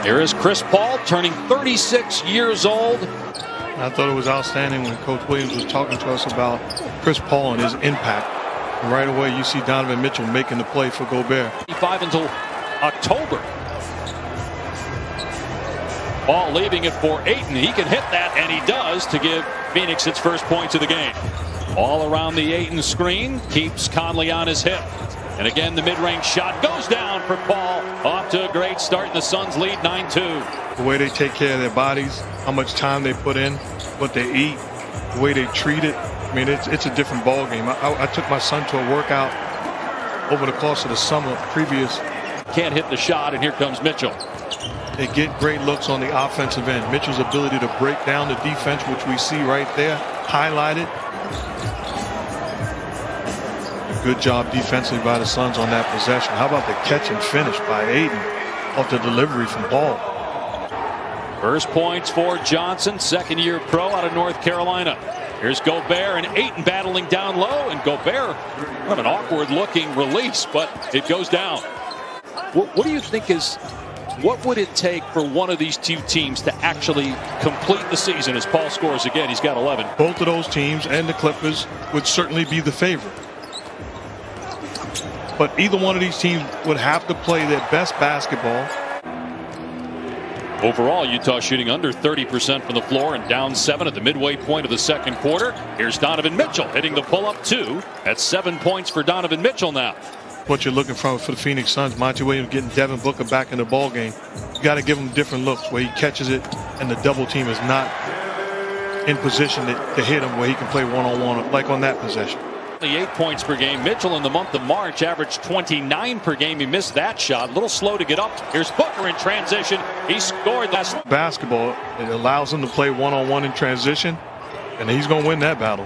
Here is Chris Paul, turning 36 years old. I thought it was outstanding when Coach Williams was talking to us about Chris Paul and his impact. And right away, you see Donovan Mitchell making the play for Gobert. 5 until October. Ball leaving it for Ayton. He can hit that, and he does, to give Phoenix its first points of the game. All around the Ayton screen, keeps Conley on his hip. And again, the mid-range shot goes down for Paul. Off to a great start, and the Suns lead 9-2. The way they take care of their bodies, how much time they put in, what they eat, the way they treat it. I mean, it's a different ball game. I took my son to a workout over the course of the summer previous. Can't hit the shot, and here comes Mitchell. They get great looks on the offensive end. Mitchell's ability to break down the defense, which we see right there, highlighted. Good job defensively by the Suns on that possession. How about the catch and finish by Ayton off the delivery from Paul? First points for Johnson, second-year pro out of North Carolina. Here's Gobert and Ayton battling down low, and Gobert, kind of an awkward-looking release, but it goes down. What do you think is, what would it take for one of these two teams to actually complete the season as Paul scores again? He's got 11. Both of those teams and the Clippers would certainly be the favorite. But either one of these teams would have to play their best basketball. Overall, Utah shooting under 30% from the floor and down 7 at the midway point of the second quarter. Here's Donovan Mitchell hitting the pull-up 2. That's 7 points for Donovan Mitchell now. What you're looking for the Phoenix Suns, Monty Williams getting Devin Booker back in the ball game. You got to give him different looks where he catches it and the double team is not in position to hit him, where he can play one-on-one like on that possession. 8 points per game. Mitchell in the month of March averaged 29 per game. He missed that shot. A little slow to get up. Here's Booker in transition. He scored last. Basketball, it allows him to play one-on-one in transition, and he's going to win that battle.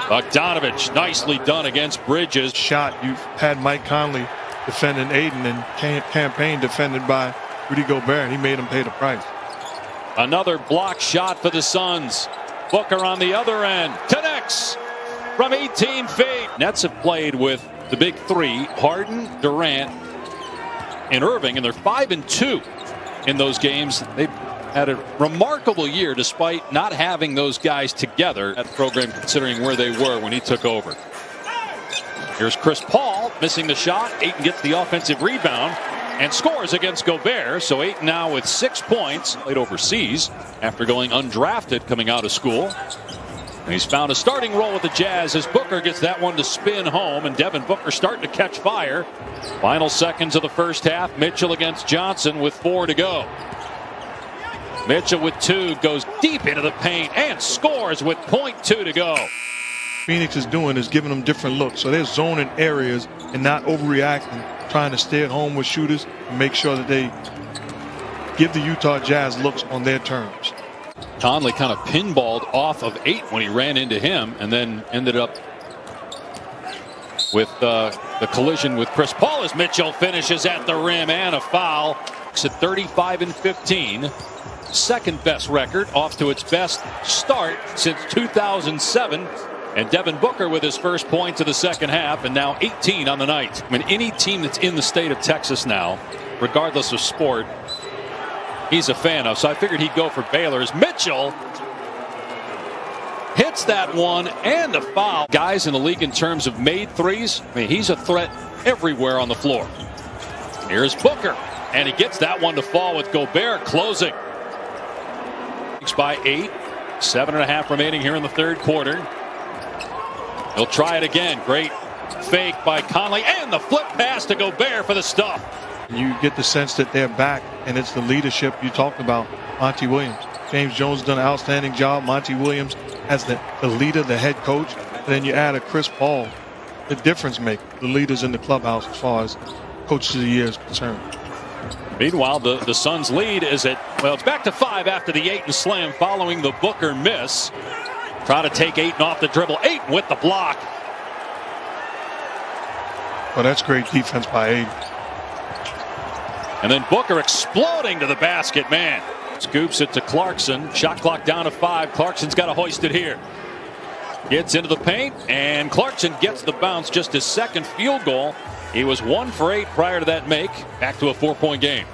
Bogdanovich, nicely done against Bridges. Shot, you've had Mike Conley defending Ayton and Campaign defended by Rudy Gobert, and he made him pay the price. Another block shot for the Suns. Booker on the other end connects from 18 feet. Nets have played with the big three, Harden, Durant, and Irving, and they're 5-2 in those games. They've had a remarkable year despite not having those guys together at the program, considering where they were when he took over. Here's Chris Paul missing the shot. Ayton gets the offensive rebound and scores against Gobert. So Ayton now with 6 points. Played overseas after going undrafted coming out of school. And he's found a starting role with the Jazz as Booker gets that one to spin home. And Devin Booker starting to catch fire. Final seconds of the first half. Mitchell against Johnson with 4 to go. Mitchell with 2 goes deep into the paint and scores with .2 to go. Phoenix is doing is giving them different looks. So they're zoning areas and not overreacting, trying to stay at home with shooters and make sure that they give the Utah Jazz looks on their terms. Conley kind of pinballed off of 8 when he ran into him, and then ended up with the collision with Chris Paul as Mitchell finishes at the rim, and a foul. It's at 35-15. Second best record, off to its best start since 2007. And Devin Booker with his first points of the second half, and now 18 on the night. I mean, any team that's in the state of Texas now, regardless of sport, he's a fan of. So I figured he'd go for Baylor's. Mitchell hits that one and a foul. Guys in the league in terms of made threes, I mean, he's a threat everywhere on the floor. Here's Booker, and he gets that one to fall with Gobert closing. By 8, 7.5 remaining here in the third quarter. He'll try it again. Great fake by Conley, and the flip pass to Gobert for the stuff. You get the sense that they're back, and it's the leadership you talked about. Monty Williams. James Jones done an outstanding job. Monty Williams as the leader, the head coach. And then you add a Chris Paul, the difference maker, the leaders in the clubhouse as far as coaches of the year is concerned. Meanwhile, the Suns lead is it's back to 5 after the Ayton slam following the Booker miss. Try to take Ayton off the dribble. Ayton with the block. Well, that's great defense by Ayton. And then Booker exploding to the basket, man. Scoops it to Clarkson. Shot clock down to 5. Clarkson's got to hoist it here. Gets into the paint, and Clarkson gets the bounce, just his second field goal. He was 1 for 8 prior to that make. Back to a 4-point game.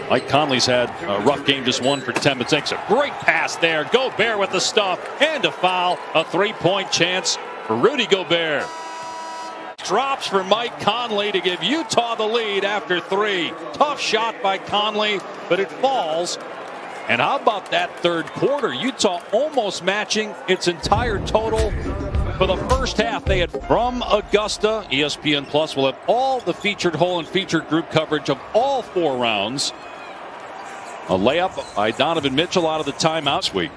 Mike Conley's had a rough game, just 1 for 10, but takes a great pass there. Gobert with the stuff and a foul. A 3-point chance for Rudy Gobert. Drops for Mike Conley to give Utah the lead after 3. Tough shot by Conley, but it falls. And how about that third quarter? Utah almost matching its entire total for the first half. They had from Augusta. ESPN Plus will have all the featured whole and featured group coverage of all 4 rounds. A layup by Donovan Mitchell out of the timeout suite.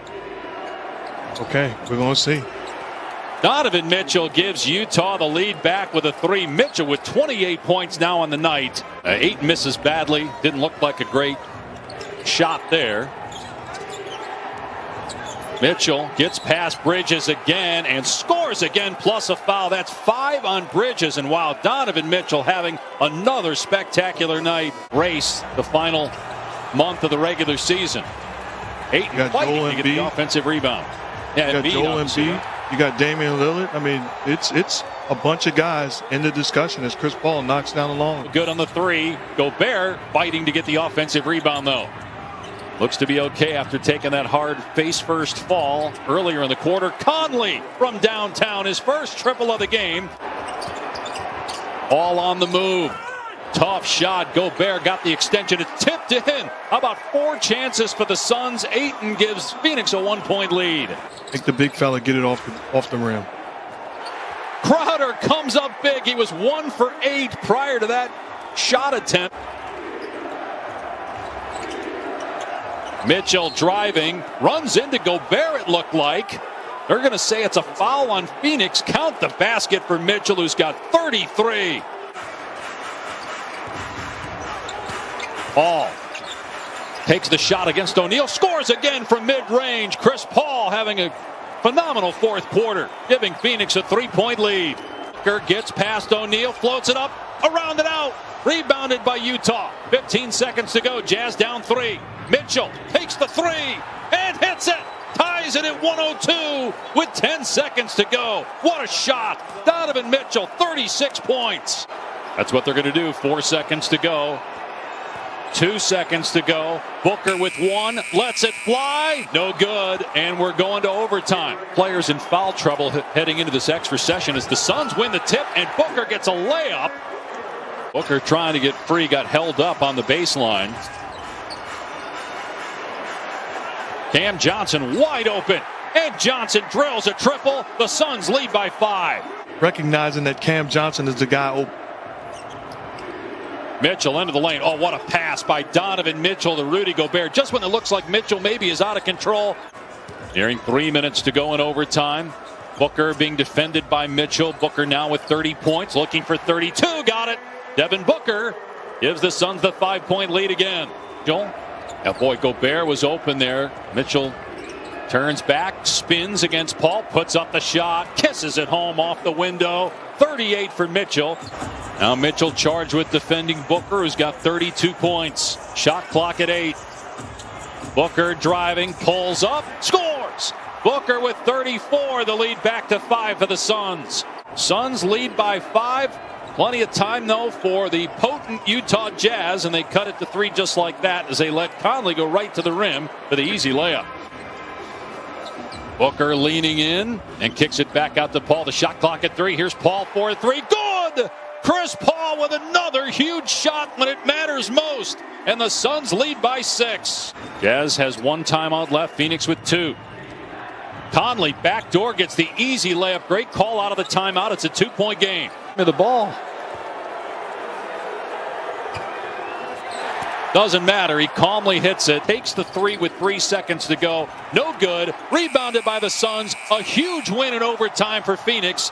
Okay, we're going to see. Donovan Mitchell gives Utah the lead back with a 3. Mitchell with 28 points now on the night. 8 misses badly. Didn't look like a great shot there. Mitchell gets past Bridges again and scores again, plus a foul. That's 5 on Bridges. And wow, Donovan Mitchell having another spectacular night. Race the final month of the regular season. Ayton fighting to get the offensive rebound. Yeah, you got Joel Embiid. You got Damian Lillard. I mean, it's a bunch of guys in the discussion as Chris Paul knocks down the long. Good on the 3. Gobert fighting to get the offensive rebound, though. Looks to be okay after taking that hard face-first fall earlier in the quarter. Conley from downtown, his first triple of the game. All on the move. Tough shot. Gobert got the extension. It's tipped in. How about 4 chances for the Suns? Ayton gives Phoenix a 1-point lead. Make the big fella get it off the rim. Crowder comes up big. He was 1 for 8 prior to that shot attempt. Mitchell driving, runs into Gobert, it looked like. They're going to say it's a foul on Phoenix. Count the basket for Mitchell, who's got 33. Paul takes the shot against O'Neal, scores again from mid-range. Chris Paul having a phenomenal fourth quarter, giving Phoenix a 3-point lead. Booker gets past O'Neal, floats it up, around and out. Rebounded by Utah. 15 seconds to go. Jazz down 3. Mitchell takes the 3 and hits it. Ties it at 102 with 10 seconds to go. What a shot. Donovan Mitchell, 36 points. That's what they're going to do. 4 seconds to go. 2 seconds to go. Booker with 1. Lets it fly. No good. And we're going to overtime. Players in foul trouble heading into this extra session as the Suns win the tip and Booker gets a layup. Booker trying to get free, got held up on the baseline. Cam Johnson wide open, and Johnson drills a triple. The Suns lead by 5. Recognizing that Cam Johnson is the guy open. Mitchell into the lane. Oh, what a pass by Donovan Mitchell to Rudy Gobert. Just when it looks like Mitchell maybe is out of control. Nearing 3 minutes to go in overtime. Booker being defended by Mitchell. Booker now with 30 points, looking for 32. Got it. Devin Booker gives the Suns the 5-point lead again. Joel? Yeah, boy, Gobert was open there. Mitchell turns back, spins against Paul, puts up the shot, kisses it home off the window. 38 for Mitchell. Now Mitchell charged with defending Booker, who's got 32 points. Shot clock at 8. Booker driving, pulls up, scores. Booker with 34, the lead back to 5 for the Suns. Suns lead by 5. Plenty of time, though, for the potent Utah Jazz, and they cut it to 3 just like that as they let Conley go right to the rim for the easy layup. Booker leaning in and kicks it back out to Paul. The shot clock at 3. Here's Paul for 3. Good! Chris Paul with another huge shot when it matters most. And the Suns lead by 6. Jazz has 1 timeout left. Phoenix with 2. Conley backdoor gets the easy layup. Great call out of the timeout. It's a 2-point game. The ball. Doesn't matter. He calmly hits it. Takes the 3 with 3 seconds to go. No good. Rebounded by the Suns. A huge win in overtime for Phoenix.